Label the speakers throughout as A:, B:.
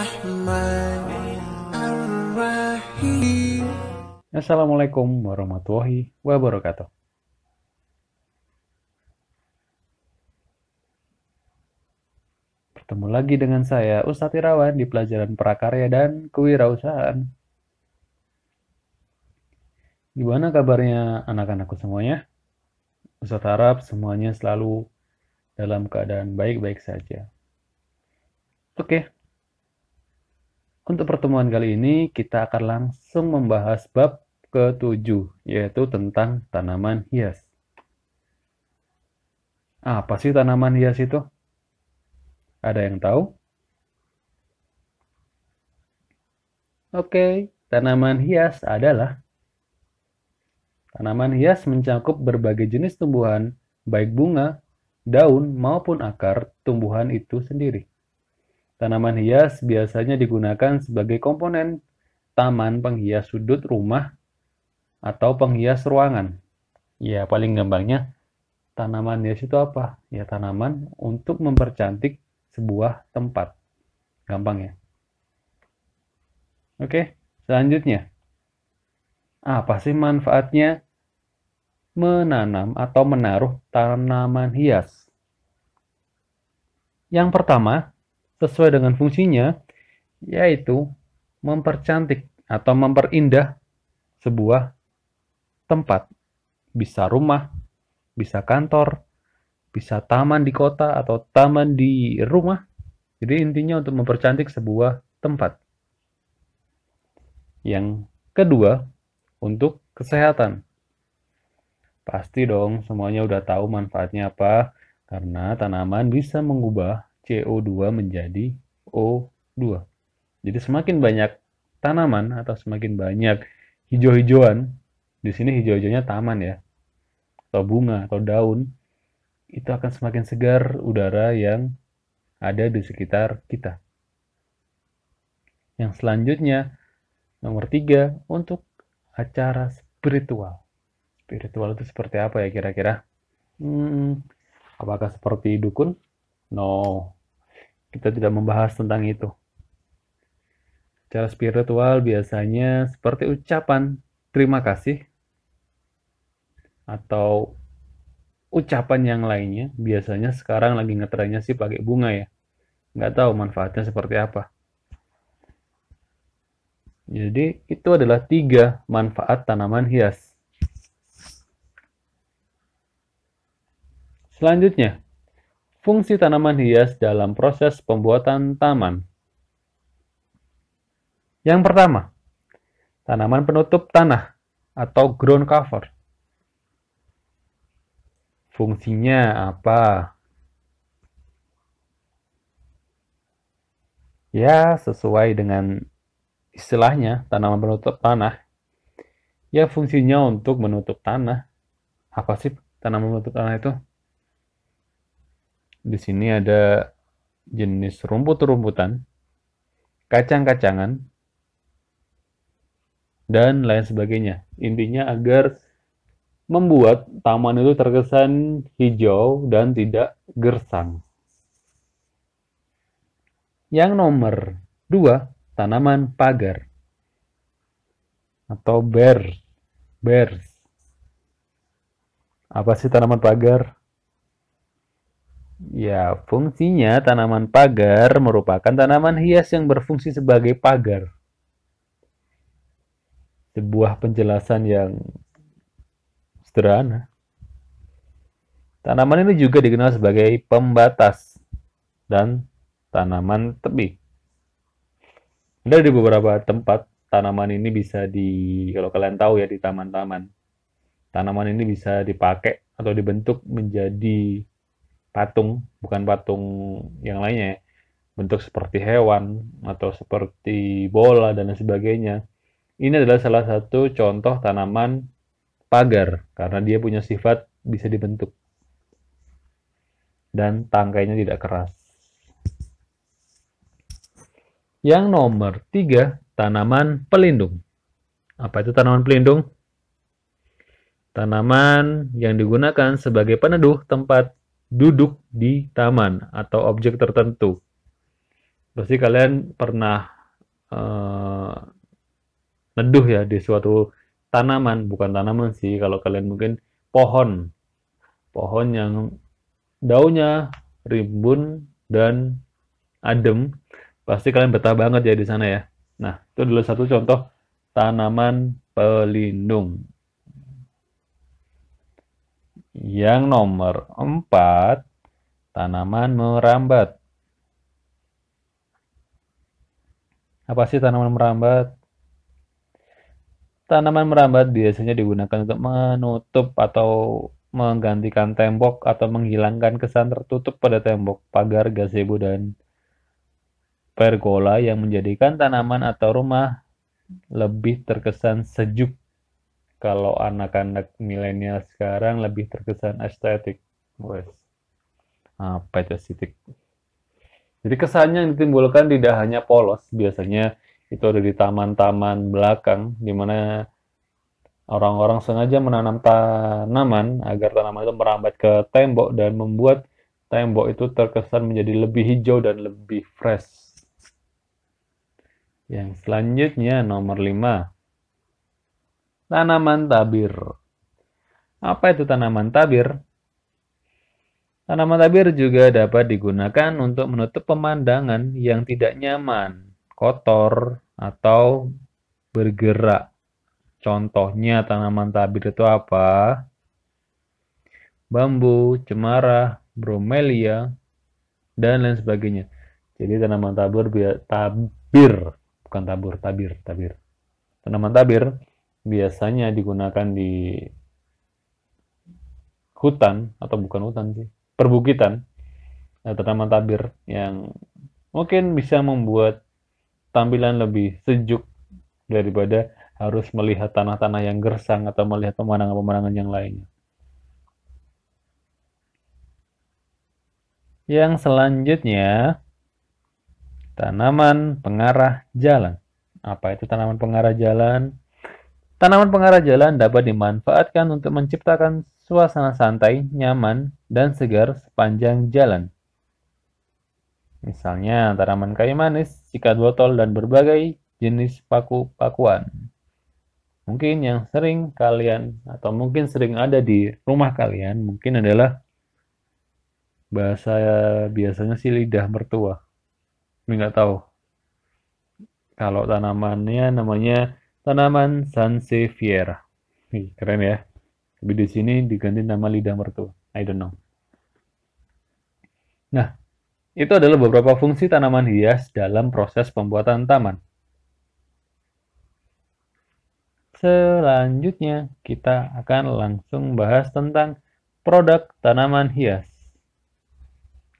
A: Bismillahirrahmanirrahim.
B: Assalamualaikum warahmatullahi wabarakatuh. Bertemu lagi dengan saya, Ustadz Irawan, di pelajaran prakarya dan kewirausahaan. Gimana kabarnya anak-anakku semuanya? Ustadz harap semuanya selalu dalam keadaan baik-baik saja. Oke, untuk pertemuan kali ini kita akan langsung membahas bab ke-7, yaitu tentang tanaman hias. Apa sih tanaman hias itu? Ada yang tahu? Oke, tanaman hias adalah tanaman hias mencakup berbagai jenis tumbuhan, baik bunga, daun, maupun akar tumbuhan itu sendiri. Tanaman hias biasanya digunakan sebagai komponen taman penghias sudut rumah atau penghias ruangan. Ya, paling gampangnya, tanaman hias itu apa? Ya, tanaman untuk mempercantik sebuah tempat. Gampang ya. Oke, selanjutnya. Apa sih manfaatnya menanam atau menaruh tanaman hias? Yang pertama, sesuai dengan fungsinya, yaitu mempercantik atau memperindah sebuah tempat. Bisa rumah, bisa kantor, bisa taman di kota atau taman di rumah. Jadi intinya untuk mempercantik sebuah tempat. Yang kedua, untuk kesehatan. Pasti dong semuanya udah tahu manfaatnya apa, karena tanaman bisa mengubah CO2 menjadi O2. Jadi semakin banyak tanaman atau semakin banyak hijau-hijauan, di sini hijau-hijaunya taman ya, atau bunga atau daun, itu akan semakin segar udara yang ada di sekitar kita. Yang selanjutnya, nomor 3, untuk acara spiritual. Spiritual itu seperti apa ya kira-kira? Apakah seperti dukun? No, kita tidak membahas tentang itu. Acara spiritual biasanya seperti ucapan terima kasih atau ucapan yang lainnya. Biasanya sekarang lagi ngetrennya sih pakai bunga ya. Nggak tahu manfaatnya seperti apa. Jadi itu adalah 3 manfaat tanaman hias. Selanjutnya, fungsi tanaman hias dalam proses pembuatan taman. Yang pertama, tanaman penutup tanah atau ground cover. Fungsinya apa? Ya, sesuai dengan istilahnya, tanaman penutup tanah. Ya, fungsinya untuk menutup tanah. Apa sih tanaman penutup tanah itu? Di sini ada jenis rumput-rumputan, kacang-kacangan, dan lain sebagainya. Intinya agar membuat taman itu terkesan hijau dan tidak gersang. Yang nomor 2, tanaman pagar atau bears. Apa sih tanaman pagar? Ya, fungsinya tanaman pagar merupakan tanaman hias yang berfungsi sebagai pagar. Sebuah penjelasan yang sederhana. Tanaman ini juga dikenal sebagai pembatas dan tanaman tepi. Ada di beberapa tempat tanaman ini bisa kalau kalian tahu ya, di taman-taman. Tanaman ini bisa dipakai atau dibentuk menjadi patung, bukan patung yang lainnya ya. Bentuk seperti hewan atau seperti bola dan lain sebagainya. Ini adalah salah satu contoh tanaman pagar karena dia punya sifat bisa dibentuk dan tangkainya tidak keras. Yang nomor 3, tanaman pelindung. Apa itu tanaman pelindung? Tanaman yang digunakan sebagai peneduh tempat duduk di taman atau objek tertentu. Pasti kalian pernah eh, neduh ya di suatu tanaman, bukan tanaman sih, kalau kalian mungkin pohon, pohon yang daunnya rimbun dan adem, pasti kalian betah banget ya di sana ya. Nah, itu adalah satu contoh tanaman pelindung. Yang nomor 4, tanaman merambat. Apa sih tanaman merambat? Tanaman merambat biasanya digunakan untuk menutup atau menggantikan tembok atau menghilangkan kesan tertutup pada tembok, pagar, gazebo, dan pergola yang menjadikan tanaman atau rumah lebih terkesan sejuk. Kalau anak-anak milenial sekarang lebih terkesan estetik. Wes, apa itu estetik? Jadi kesannya yang ditimbulkan tidak hanya polos, biasanya itu ada di taman-taman belakang, di mana orang-orang sengaja menanam tanaman agar tanaman itu merambat ke tembok dan membuat tembok itu terkesan menjadi lebih hijau dan lebih fresh. Yang selanjutnya nomor 5, tanaman tabir. Apa itu tanaman tabir? Tanaman tabir juga dapat digunakan untuk menutup pemandangan yang tidak nyaman, kotor, atau bergerak. Contohnya tanaman tabir itu apa? Bambu, cemara, bromelia, dan lain sebagainya. Jadi tanaman tabir, bukan tabur, tabir. Tanaman tabir biasanya digunakan di hutan, atau bukan hutan sih, perbukitan. Tanaman tabir yang mungkin bisa membuat tampilan lebih sejuk daripada harus melihat tanah-tanah yang gersang atau melihat pemandangan-pemandangan yang lainnya. Yang selanjutnya, tanaman pengarah jalan. Apa itu tanaman pengarah jalan? Tanaman pengarah jalan dapat dimanfaatkan untuk menciptakan suasana santai, nyaman, dan segar sepanjang jalan. Misalnya tanaman kayu manis, sikat botol, dan berbagai jenis paku-pakuan. Mungkin yang sering kalian atau mungkin sering ada di rumah kalian mungkin adalah bahasa biasanya sih lidah mertua. Tapi nggak tahu. Kalau tanamannya namanya tanaman Sansevieria. Keren ya. Tapi di sini diganti nama lidah mertua. I don't know. Nah, itu adalah beberapa fungsi tanaman hias dalam proses pembuatan taman. Selanjutnya, kita akan langsung bahas tentang produk tanaman hias.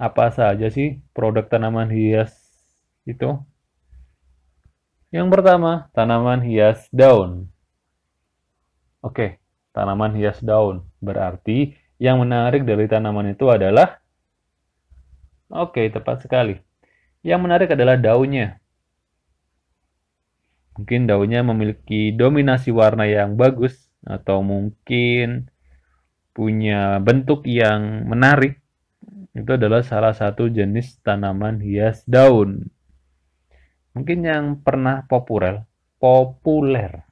B: Apa saja sih produk tanaman hias itu? Yang pertama, tanaman hias daun. Oke, tanaman hias daun. Berarti yang menarik dari tanaman itu adalah, oke, tepat sekali. Yang menarik adalah daunnya. Mungkin daunnya memiliki dominasi warna yang bagus, atau mungkin punya bentuk yang menarik. Itu adalah salah satu jenis tanaman hias daun. Mungkin yang pernah populer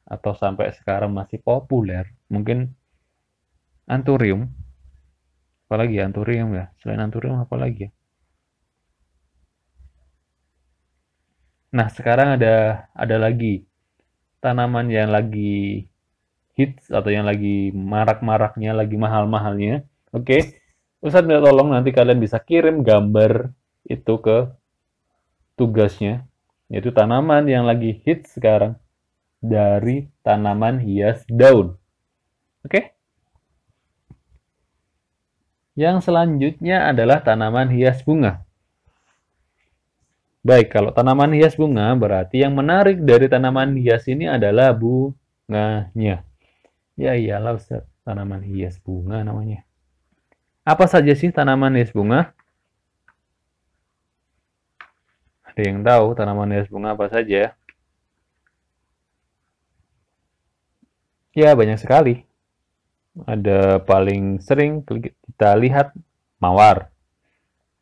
B: atau sampai sekarang masih populer, mungkin anthurium. Apalagi ya anthurium ya? Selain anthurium apalagi ya? Nah, sekarang ada lagi tanaman yang lagi hits atau yang lagi marak-maraknya, lagi mahal-mahalnya. Oke, Ustadz minta tolong nanti kalian bisa kirim gambar itu ke tugasnya, yaitu tanaman yang lagi hits sekarang dari tanaman hias daun. Oke? Yang selanjutnya adalah tanaman hias bunga. Baik, kalau tanaman hias bunga berarti yang menarik dari tanaman hias ini adalah bunganya. Ya iyalah Ustaz, tanaman hias bunga namanya. Apa saja sih tanaman hias bunga? Ada yang tahu tanaman hias bunga apa saja? Ya, banyak sekali. Ada paling sering kita lihat mawar,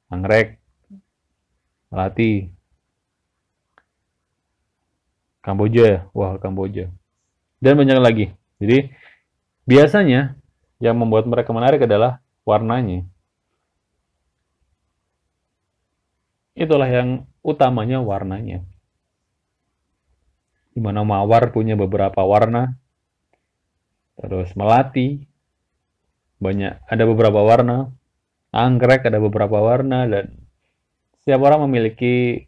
B: anggrek, melati, Kamboja. Wah, Kamboja. Dan banyak lagi. Jadi, biasanya yang membuat mereka menarik adalah warnanya. Itulah yang utamanya warnanya. Di mana mawar punya beberapa warna, terus melati ada beberapa warna, anggrek ada beberapa warna, dan setiap orang memiliki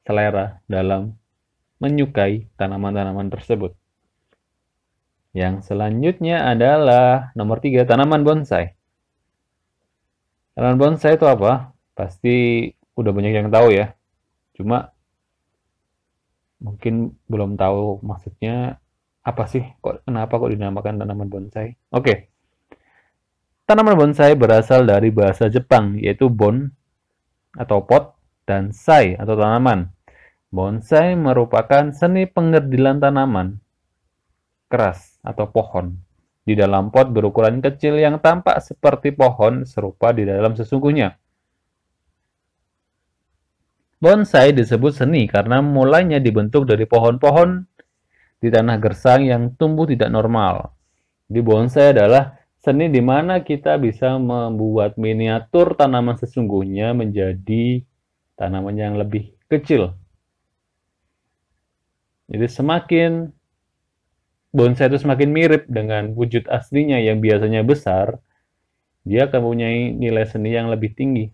B: selera dalam menyukai tanaman-tanaman tersebut. Yang selanjutnya adalah nomor 3, tanaman bonsai. Tanaman bonsai itu apa? Pasti udah banyak yang tahu ya. Cuma mungkin belum tahu maksudnya apa sih? Kenapa kok dinamakan tanaman bonsai? Oke. Tanaman bonsai berasal dari bahasa Jepang, yaitu bon atau pot dan sai atau tanaman. Bonsai merupakan seni pengerdilan tanaman keras atau pohon di dalam pot berukuran kecil yang tampak seperti pohon serupa di dalam sesungguhnya. Bonsai disebut seni karena mulainya dibentuk dari pohon-pohon di tanah gersang yang tumbuh tidak normal. Di bonsai adalah seni di mana kita bisa membuat miniatur tanaman sesungguhnya menjadi tanaman yang lebih kecil. Jadi semakin bonsai itu semakin mirip dengan wujud aslinya yang biasanya besar, dia akan mempunyai nilai seni yang lebih tinggi.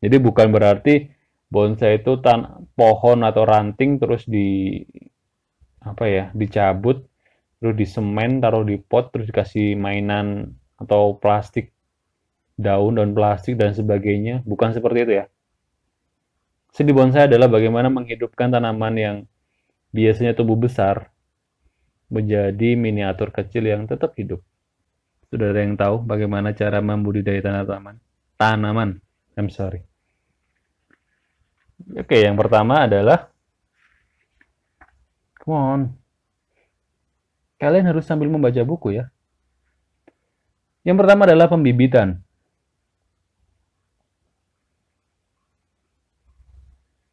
B: Jadi bukan berarti bonsai itu pohon atau ranting terus dicabut, terus disemen, taruh di pot, terus dikasih mainan atau plastik, daun plastik dan sebagainya. Bukan seperti itu ya. Seni bonsai adalah bagaimana menghidupkan tanaman yang biasanya tumbuh besar menjadi miniatur kecil yang tetap hidup. Sudah ada yang tahu bagaimana cara membudidaya tanaman? I'm sorry. Oke, yang pertama adalah come on. Kalian harus sambil membaca buku ya. Yang pertama adalah pembibitan.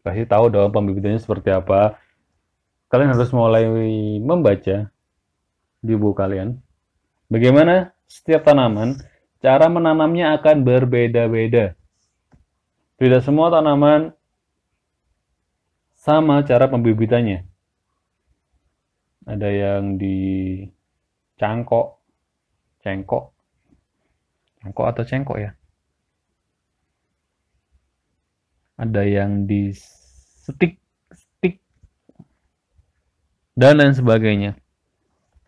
B: Pasti tahu dong pembibitannya seperti apa. Kalian harus mulai membaca di buku kalian. Bagaimana setiap tanaman, cara menanamnya akan berbeda-beda. Tidak semua tanaman sama cara pembibitannya. Ada yang cangkok atau cengkok ya. Ada yang di stick dan lain sebagainya.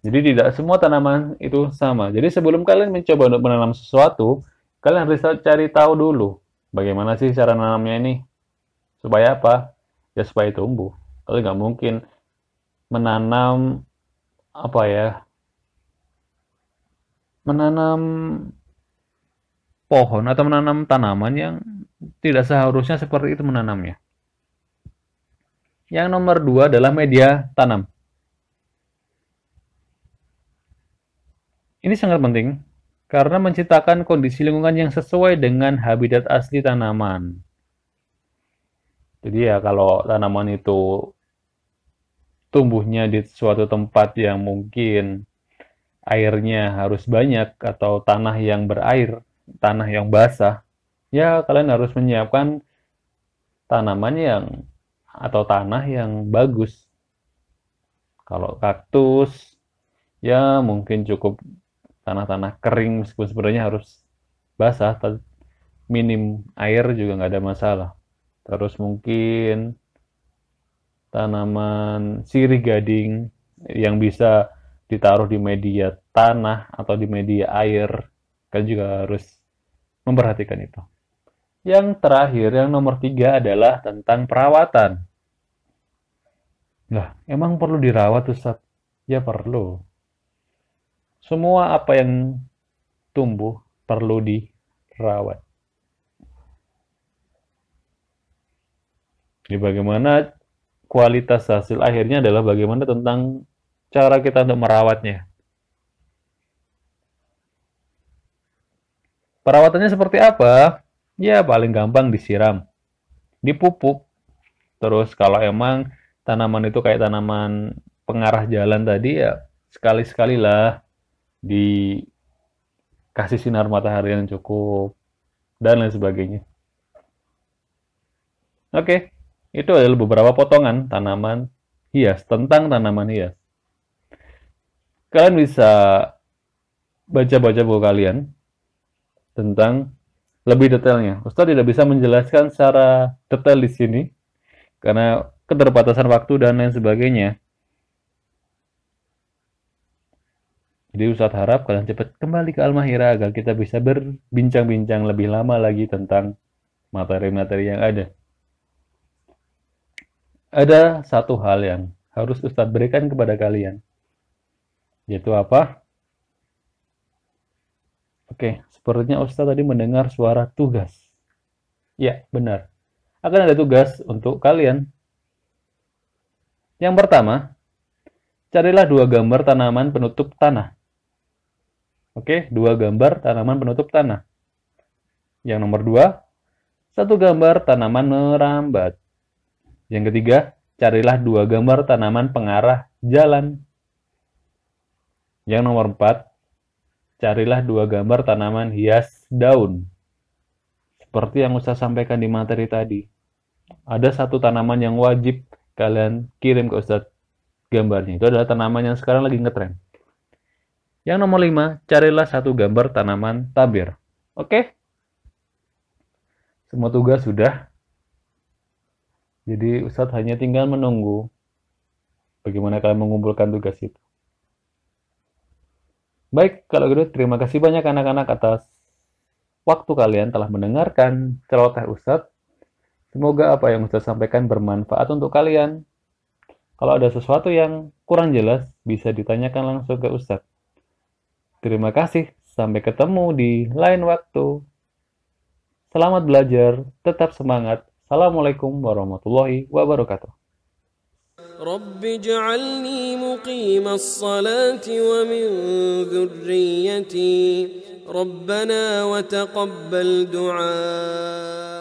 B: Jadi tidak semua tanaman itu sama. Jadi sebelum kalian mencoba untuk menanam sesuatu, kalian harus cari tahu dulu bagaimana sih cara menanamnya ini. Supaya apa? Ya supaya tumbuh. Kalian nggak mungkin menanam menanam pohon atau menanam tanaman yang tidak seharusnya seperti itu menanamnya. Yang nomor 2 adalah media tanam. Ini sangat penting karena menciptakan kondisi lingkungan yang sesuai dengan habitat asli tanaman. Jadi ya kalau tanaman itu tumbuhnya di suatu tempat yang mungkin airnya harus banyak atau tanah yang berair, tanah yang basah, ya kalian harus menyiapkan tanaman atau tanah yang bagus. Kalau kaktus, ya mungkin cukup tanah-tanah kering meskipun sebenarnya harus basah, minim air juga nggak ada masalah. Terus mungkin tanaman sirih gading yang bisa ditaruh di media tanah atau di media air, kan juga harus memperhatikan itu. Yang terakhir, yang nomor 3 adalah tentang perawatan. Nah, emang perlu dirawat, Ustaz? Ya perlu. Semua apa yang tumbuh perlu dirawat. Jadi bagaimana kualitas hasil akhirnya adalah bagaimana tentang cara kita untuk merawatnya. Perawatannya seperti apa? Ya paling gampang disiram, dipupuk. Terus kalau emang tanaman itu kayak tanaman pengarah jalan tadi ya sekali-sekalilah dikasih sinar matahari yang cukup dan lain sebagainya. Oke, itu adalah beberapa potongan tanaman hias tentang tanaman hias. Kalian bisa baca-baca buku kalian tentang lebih detailnya. Ustadz tidak bisa menjelaskan secara detail di sini karena keterbatasan waktu dan lain sebagainya. Jadi Ustadz harap kalian cepat kembali ke Al-Mahira agar kita bisa berbincang-bincang lebih lama lagi tentang materi-materi yang ada. Ada satu hal yang harus Ustadz berikan kepada kalian. Yaitu apa? Oke, sepertinya Ustadz tadi mendengar suara tugas. Ya, benar. Akan ada tugas untuk kalian. Yang pertama, carilah 2 gambar tanaman penutup tanah. Oke, 2 gambar tanaman penutup tanah. Yang nomor 2, 1 gambar tanaman merambat. Yang ketiga, carilah 2 gambar tanaman pengarah jalan. Yang nomor 4, carilah 2 gambar tanaman hias daun. Seperti yang Ustaz sampaikan di materi tadi. Ada satu tanaman yang wajib kalian kirim ke Ustaz gambarnya. Itu adalah tanaman yang sekarang lagi ngetren. Yang nomor 5, carilah 1 gambar tanaman tabir. Oke? Semua tugas sudah. Jadi Ustadz hanya tinggal menunggu bagaimana kalian mengumpulkan tugas itu. Baik, kalau gitu terima kasih banyak anak-anak atas waktu kalian telah mendengarkan celoteh Ustadz. Semoga apa yang Ustadz sampaikan bermanfaat untuk kalian. Kalau ada sesuatu yang kurang jelas, bisa ditanyakan langsung ke Ustadz. Terima kasih, sampai ketemu di lain waktu. Selamat belajar, tetap semangat. Assalamualaikum warahmatullahi wabarakatuh.
A: رب اجعلني مقيم الصلاة ومن ذريتي ربنا وتقبل دعاء